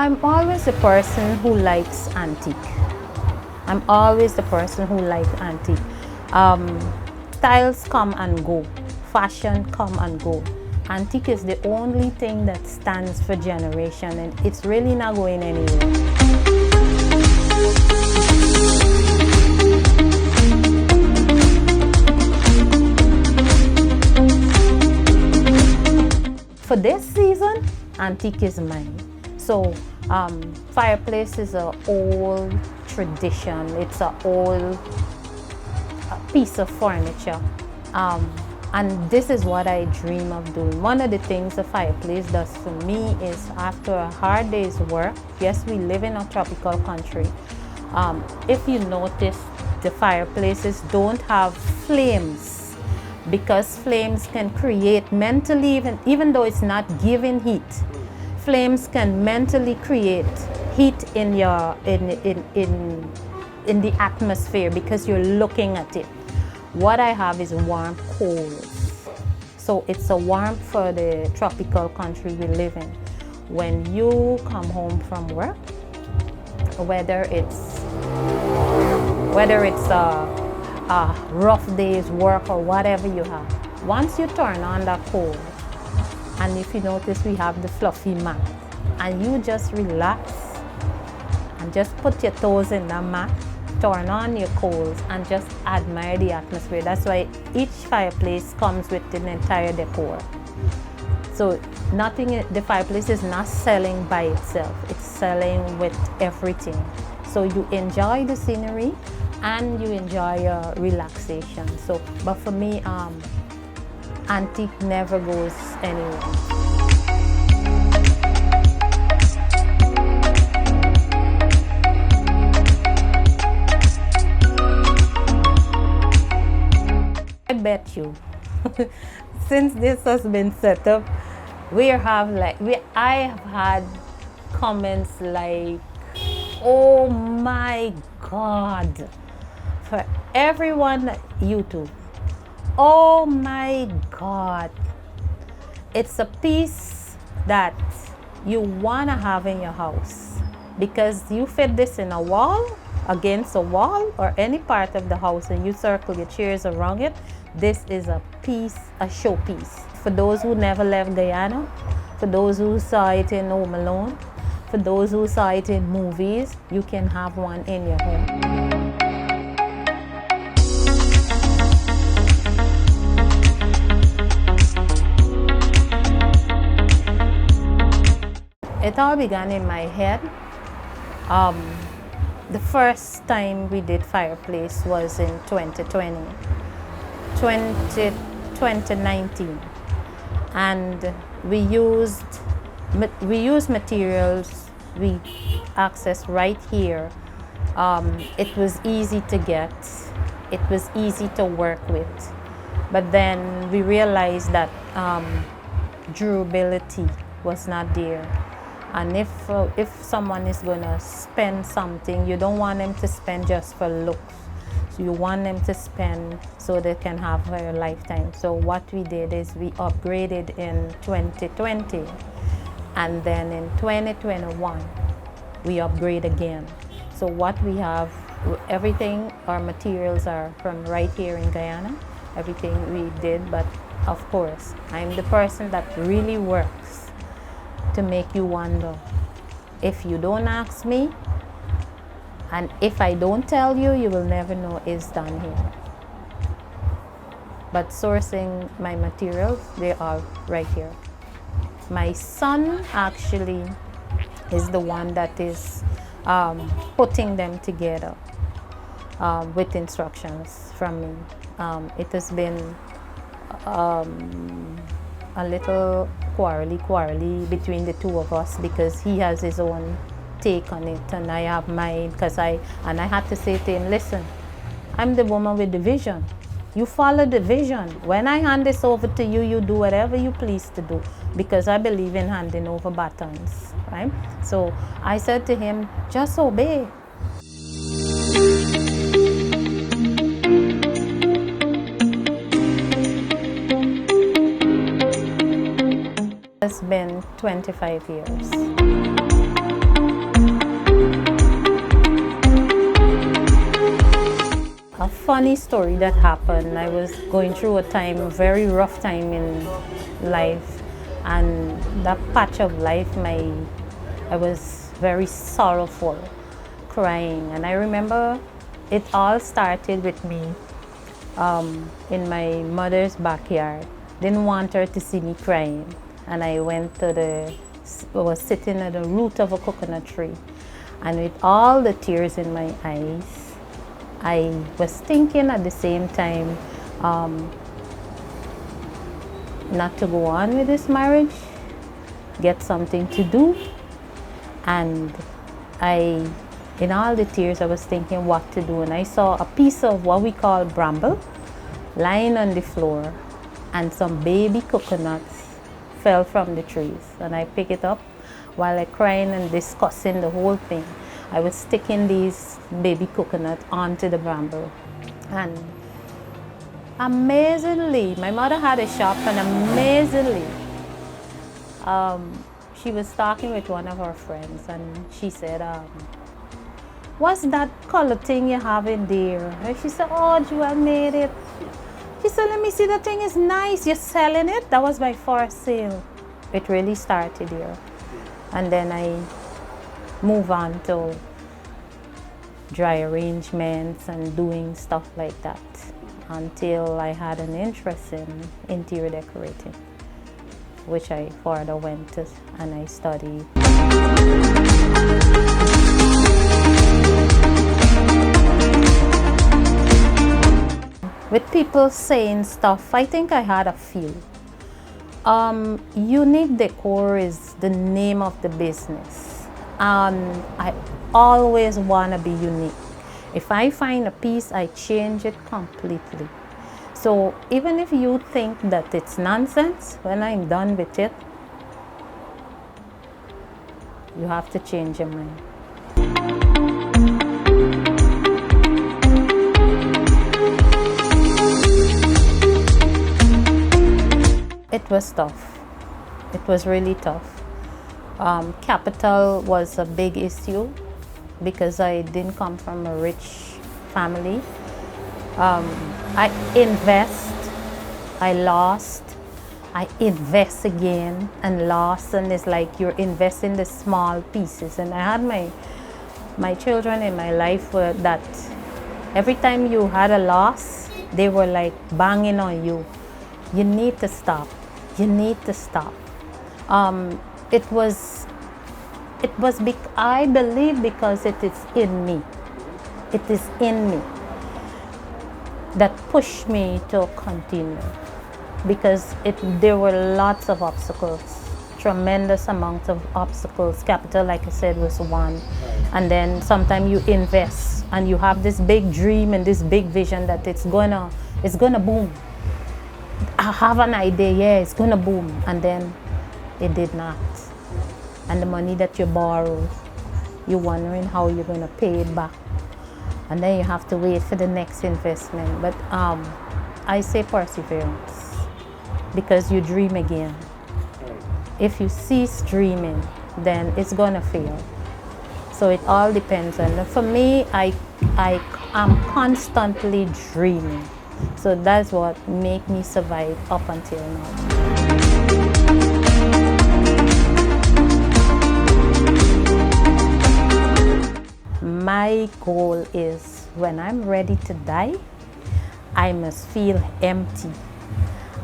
I'm always the person who likes antique. I'm always the person who likes antique. Styles come and go. Fashion come and go. Antique is the only thing that stands for generation, and it's really not going anywhere. For this season, antique is mine. So fireplace is an old tradition. It's an old piece of furniture. And this is what I dream of doing. One of the things the fireplace does for me is after a hard day's work, yes, we live in a tropical country. If you notice, the fireplaces don't have flames because flames can create mentally, even though it's not giving heat, flames can mentally create heat in your in the atmosphere because you're looking at it. What I have is warm coals. So it's a warmth for the tropical country we live in. When you come home from work, whether it's a rough day's work or whatever you have, once you turn on that coal, and if you notice we have the fluffy mat, and you just relax and just put your toes in that mat, turn on your coals and just admire the atmosphere. That's why each fireplace comes with an entire decor. So the fireplace is not selling by itself, it's selling with everything. So you enjoy the scenery and you enjoy your relaxation. So, but for me, antique never goes anywhere. I bet you, since this has been set up, I have had comments like, "Oh my God," for everyone at YouTube. Oh my God, it's a piece that you want to have in your house because you fit this in a wall, against a wall, or any part of the house, and you circle your chairs around it. This is a piece, a showpiece. For those who never left Guyana, for those who saw it in Home Alone, for those who saw it in movies, you can have one in your home. It all began in my head. The first time we did fireplace was in 2019, and we used materials we accessed right here. It was easy to get, it was easy to work with, but then we realized that durability was not there. And if someone is gonna spend something, you don't want them to spend just for looks. So you want them to spend so they can have a lifetime. So what we did is we upgraded in 2020, and then in 2021 we upgrade again. So what we have, everything, our materials are from right here in Guyana, everything we did, but of course I'm the person that really works to make you wonder. If you don't ask me, and if I don't tell you, you will never know it's done here. But sourcing my materials, they are right here. My son actually is the one that is putting them together with instructions from me. It has been a little quarrely between the two of us because he has his own take on it and I have mine, and I had to say to him, listen, I'm the woman with the vision. You follow the vision. When I hand this over to you, you do whatever you please to do, because I believe in handing over batons, right? So I said to him, just obey. It's been 25 years. a funny story that happened. I was going through a very rough time in life, and that patch of life, I was very sorrowful, crying, and I remember it all started with me in my mother's backyard. Didn't want her to see me crying, and I was sitting at the root of a coconut tree, and with all the tears in my eyes, I was thinking at the same time not to go on with this marriage, get something to do, and in all the tears, I was thinking what to do, and I saw a piece of what we call bramble lying on the floor, and some baby coconuts fell from the trees, and I picked it up while I crying and discussing the whole thing. I was sticking these baby coconuts onto the bramble, and amazingly, my mother had a shop, and amazingly, she was talking with one of her friends, and she said, what's that color thing you have in there? And she said, oh, Jewel made it. She said, let me see, the thing is nice. You're selling it? That was my first sale. It really started here. And then I move on to dry arrangements and doing stuff like that until I had an interest in interior decorating, which I further went to and I studied. With people saying stuff, I think I had a few. Unique decor is the name of the business. I always want to be unique. If I find a piece, I change it completely. So even if you think that it's nonsense, when I'm done with it, you have to change your mind. It was tough. It was really tough. Capital was a big issue because I didn't come from a rich family. I invest, I lost, I invest again and lost, and it's like you're investing the small pieces. And I had my children in my life were that every time you had a loss, they were like banging on you. You need to stop. You need to stop. I believe because it is in me. It is in me that pushed me to continue, because there were lots of obstacles, tremendous amount of obstacles. Capital, like I said, was one. And then sometimes you invest and you have this big dream and this big vision that it's gonna boom. I have an idea, yeah, it's gonna boom, and then it did not. And the money that you borrow, you're wondering how you're gonna pay it back, and then you have to wait for the next investment. But I say perseverance, because you dream again. If you cease dreaming, then it's gonna fail. So it all depends on. For me, I am constantly dreaming. So that's what makes me survive up until now. My goal is when I'm ready to die, I must feel empty.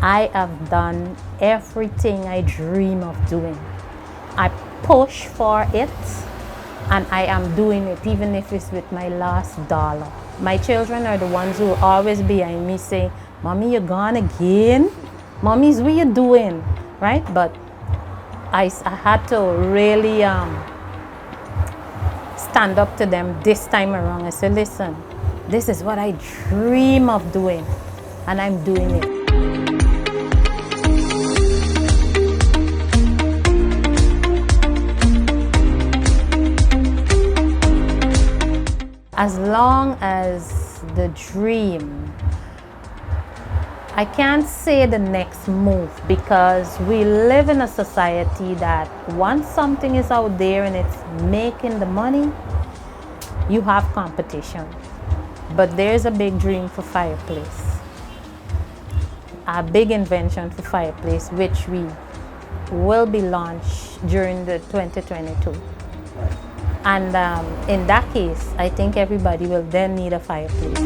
I have done everything I dream of doing. I push for it, and I am doing it even if it's with my last dollar. My children are the ones who are always behind me saying, Mommy, you're gone again? Mommy's, what you doing? Right? But I had to really stand up to them this time around. I said, listen, this is what I dream of doing, and I'm doing it. As long as the dream, I can't say the next move, because we live in a society that once something is out there and it's making the money, you have competition. But there's a big dream for fireplace, a big invention for fireplace, which we will be launched during the 2022. Right. And in that case, I think everybody will then need a fireplace.